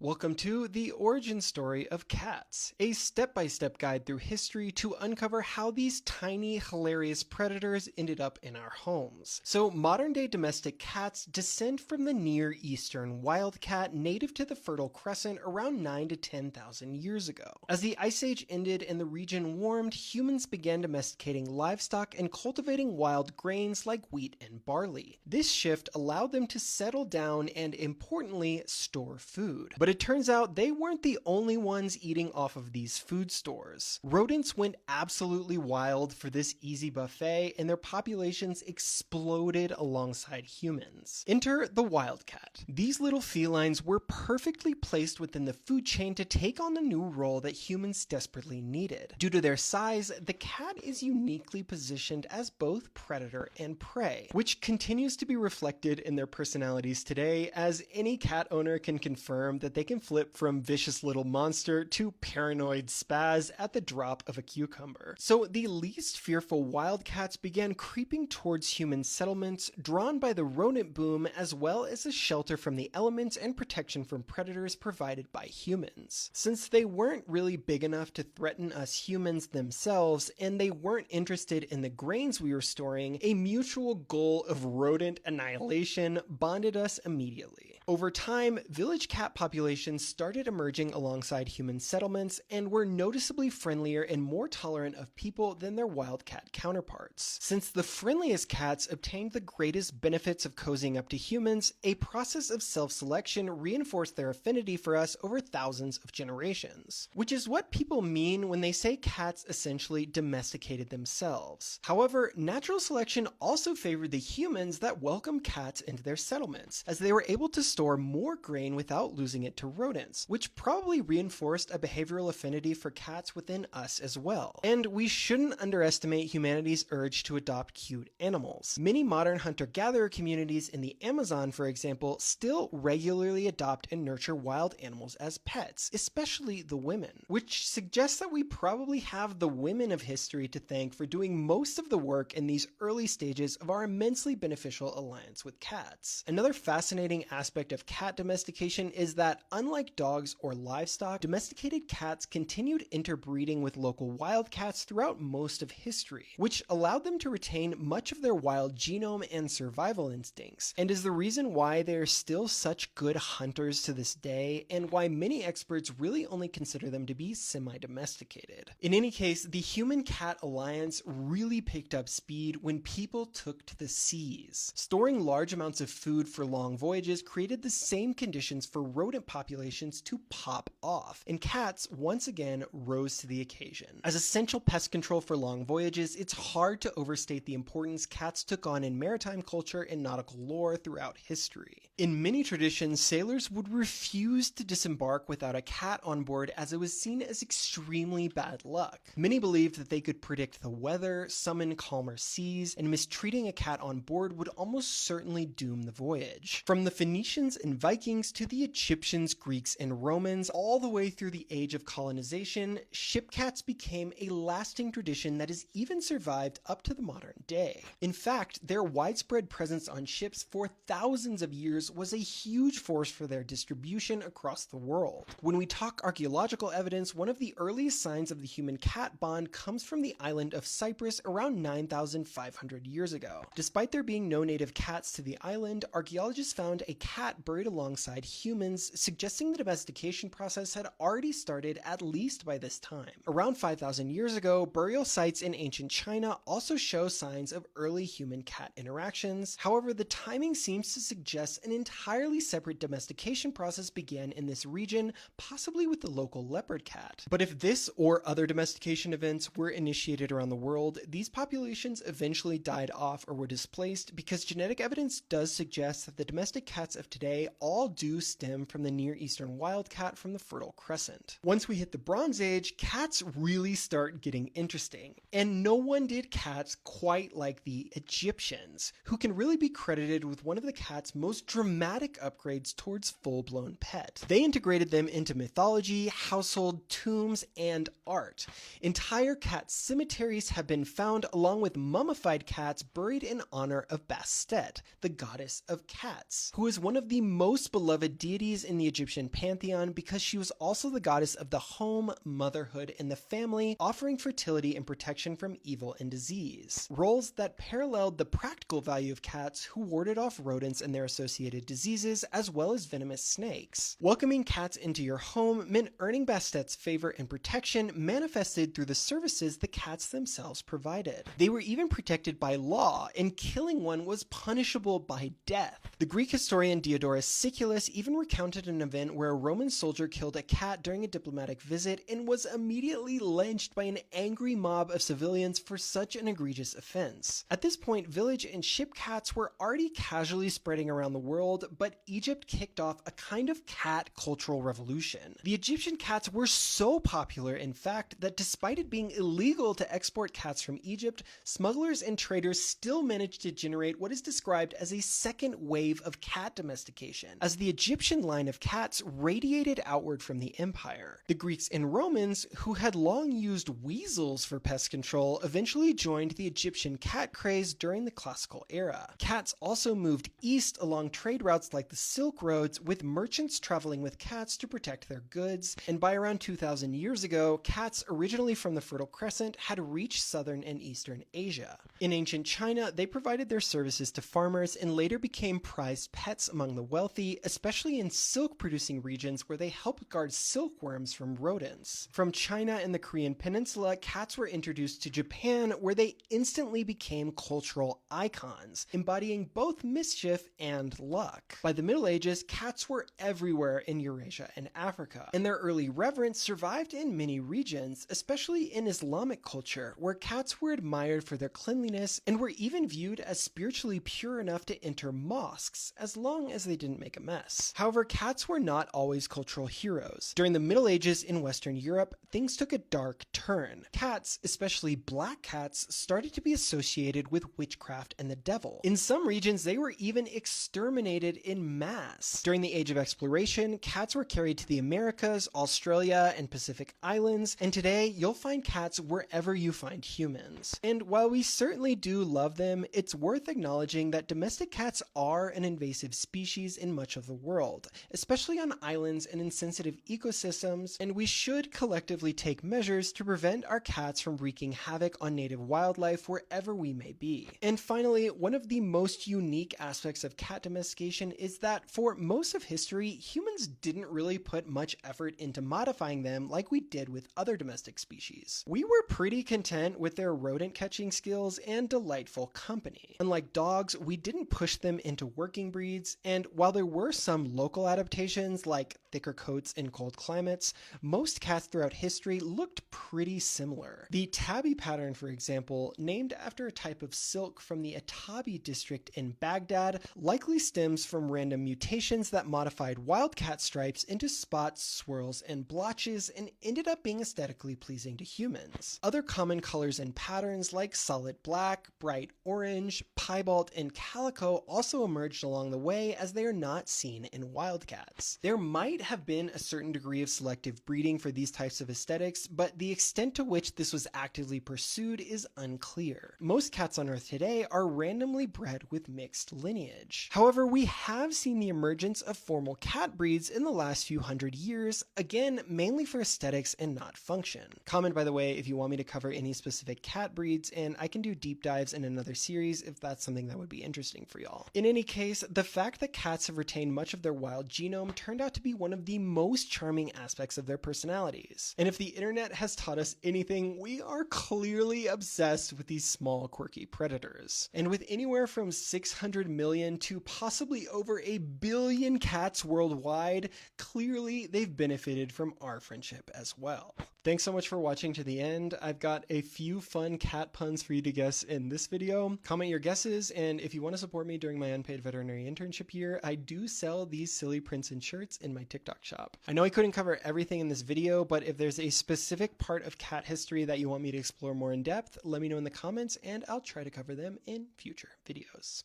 Welcome to The Origin Story of Cats, a step-by-step guide through history to uncover how these tiny, hilarious predators ended up in our homes. So, modern-day domestic cats descend from the Near Eastern wildcat native to the Fertile Crescent around 9 to 10,000 years ago. As the Ice Age ended and the region warmed, humans began domesticating livestock and cultivating wild grains like wheat and barley. This shift allowed them to settle down and, importantly, store food. But it turns out they weren't the only ones eating off of these food stores. Rodents went absolutely wild for this easy buffet, and their populations exploded alongside humans. Enter the wildcat. These little felines were perfectly placed within the food chain to take on the new role that humans desperately needed. Due to their size, the cat is uniquely positioned as both predator and prey, which continues to be reflected in their personalities today, as any cat owner can confirm that they can flip from vicious little monster to paranoid spaz at the drop of a cucumber. So the least fearful wildcats began creeping towards human settlements, drawn by the rodent boom as well as a shelter from the elements and protection from predators provided by humans. Since they weren't really big enough to threaten us humans themselves, and they weren't interested in the grains we were storing, a mutual goal of rodent annihilation bonded us immediately. Over time, village cat populations started emerging alongside human settlements and were noticeably friendlier and more tolerant of people than their wildcat counterparts. Since the friendliest cats obtained the greatest benefits of cozying up to humans, a process of self-selection reinforced their affinity for us over thousands of generations. Which is what people mean when they say cats essentially domesticated themselves. However, natural selection also favored the humans that welcomed cats into their settlements, as they were able to store more grain without losing it to rodents, which probably reinforced a behavioral affinity for cats within us as well. And we shouldn't underestimate humanity's urge to adopt cute animals. Many modern hunter-gatherer communities in the Amazon, for example, still regularly adopt and nurture wild animals as pets, especially the women, which suggests that we probably have the women of history to thank for doing most of the work in these early stages of our immensely beneficial alliance with cats. Another fascinating aspect of cat domestication is that, unlike dogs or livestock, domesticated cats continued interbreeding with local wildcats throughout most of history, which allowed them to retain much of their wild genome and survival instincts, and is the reason why they are still such good hunters to this day, and why many experts really only consider them to be semi-domesticated. In any case, the human-cat alliance really picked up speed when people took to the seas. Storing large amounts of food for long voyages created the same conditions for rodent populations to pop off, and cats once again rose to the occasion. As essential pest control for long voyages, it's hard to overstate the importance cats took on in maritime culture and nautical lore throughout history. In many traditions, sailors would refuse to disembark without a cat on board, as it was seen as extremely bad luck. Many believed that they could predict the weather, summon calmer seas, and mistreating a cat on board would almost certainly doom the voyage. From the Phoenicians and Vikings to the Egyptians, Greeks, and Romans, all the way through the age of colonization, ship cats became a lasting tradition that has even survived up to the modern day. In fact, their widespread presence on ships for thousands of years was a huge force for their distribution across the world. When we talk archaeological evidence, one of the earliest signs of the human-cat bond comes from the island of Cyprus around 9,500 years ago. Despite there being no native cats to the island, archaeologists found a cat buried alongside humans, suggesting the domestication process had already started at least by this time. Around 5,000 years ago, burial sites in ancient China also show signs of early human-cat interactions. However, the timing seems to suggest an entirely separate domestication process began in this region, possibly with the local leopard cat. But if this or other domestication events were initiated around the world, these populations eventually died off or were displaced, because genetic evidence does suggest that the domestic cats of today all do stem from the Near Eastern wildcat from the Fertile Crescent. Once we hit the Bronze Age, cats really start getting interesting, and no one did cats quite like the Egyptians, who can really be credited with one of the cat's most dramatic upgrades towards full-blown pet. They integrated them into mythology, household, tombs, and art. Entire cat cemeteries have been found, along with mummified cats buried in honor of Bastet, the goddess of cats, who is one of of the most beloved deities in the Egyptian pantheon because she was also the goddess of the home, motherhood, and the family, offering fertility and protection from evil and disease. Roles that paralleled the practical value of cats who warded off rodents and their associated diseases, as well as venomous snakes. Welcoming cats into your home meant earning Bastet's favor and protection, manifested through the services the cats themselves provided. They were even protected by law, and killing one was punishable by death. The Greek historian Diodorus Siculus even recounted an event where a Roman soldier killed a cat during a diplomatic visit and was immediately lynched by an angry mob of civilians for such an egregious offense. At this point, village and ship cats were already casually spreading around the world, but Egypt kicked off a kind of cat cultural revolution. The Egyptian cats were so popular, in fact, that despite it being illegal to export cats from Egypt, smugglers and traders still managed to generate what is described as a second wave of cat domestication, as the Egyptian line of cats radiated outward from the empire. The Greeks and Romans, who had long used weasels for pest control, eventually joined the Egyptian cat craze during the classical era. Cats also moved east along trade routes like the Silk Roads, with merchants traveling with cats to protect their goods, and by around 2,000 years ago, cats originally from the Fertile Crescent had reached southern and eastern Asia. In ancient China, they provided their services to farmers and later became prized pets among the wealthy, especially in silk-producing regions where they helped guard silkworms from rodents. From China and the Korean peninsula, cats were introduced to Japan, where they instantly became cultural icons, embodying both mischief and luck. By the Middle Ages, cats were everywhere in Eurasia and Africa, and their early reverence survived in many regions, especially in Islamic culture, where cats were admired for their cleanliness and were even viewed as spiritually pure enough to enter mosques, as long as they didn't make a mess. However, cats were not always cultural heroes. During the Middle Ages in Western Europe, things took a dark turn. Cats, especially black cats, started to be associated with witchcraft and the devil. In some regions, they were even exterminated in mass. During the Age of Exploration, cats were carried to the Americas, Australia, and Pacific Islands, and today you'll find cats wherever you find humans. And while we certainly do love them, it's worth acknowledging that domestic cats are an invasive species in much of the world, especially on islands and in sensitive ecosystems, and we should collectively take measures to prevent our cats from wreaking havoc on native wildlife wherever we may be. And finally, one of the most unique aspects of cat domestication is that for most of history, humans didn't really put much effort into modifying them like we did with other domestic species. We were pretty content with their rodent catching skills and delightful company. Unlike dogs, we didn't push them into working breeds, and while there were some local adaptations like thicker coats in cold climates, most cats throughout history looked pretty similar. The tabby pattern, for example, named after a type of silk from the Atabi district in Baghdad, likely stems from random mutations that modified wildcat stripes into spots, swirls, and blotches and ended up being aesthetically pleasing to humans. Other common colors and patterns like solid black, bright orange, piebald, and calico also emerged along the way, as they are not seen in wildcats. There might have been a certain degree of selective breeding for these types of aesthetics, but the extent to which this was actively pursued is unclear. Most cats on Earth today are randomly bred with mixed lineage. However, we have seen the emergence of formal cat breeds in the last few hundred years, again, mainly for aesthetics and not function. Comment, by the way, if you want me to cover any specific cat breeds, and I can do deep dives in another series if that's something that would be interesting for y'all. In any case, the fact that cats have retained much of their wild genome turned out to be one of the most charming aspects of their personalities. And if the internet has taught us anything, we are clearly obsessed with these small, quirky predators. And with anywhere from 600 million to possibly over 1 billion cats worldwide, clearly they've benefited from our friendship as well. Thanks so much for watching to the end. I've got a few fun cat puns for you to guess in this video. Comment your guesses, and if you want to support me during my unpaid veterinary internship year, I do sell these silly prints and shirts in my TikTok shop. I know I couldn't cover everything in this video, but if there's a specific part of cat history that you want me to explore more in depth, let me know in the comments and I'll try to cover them in future videos.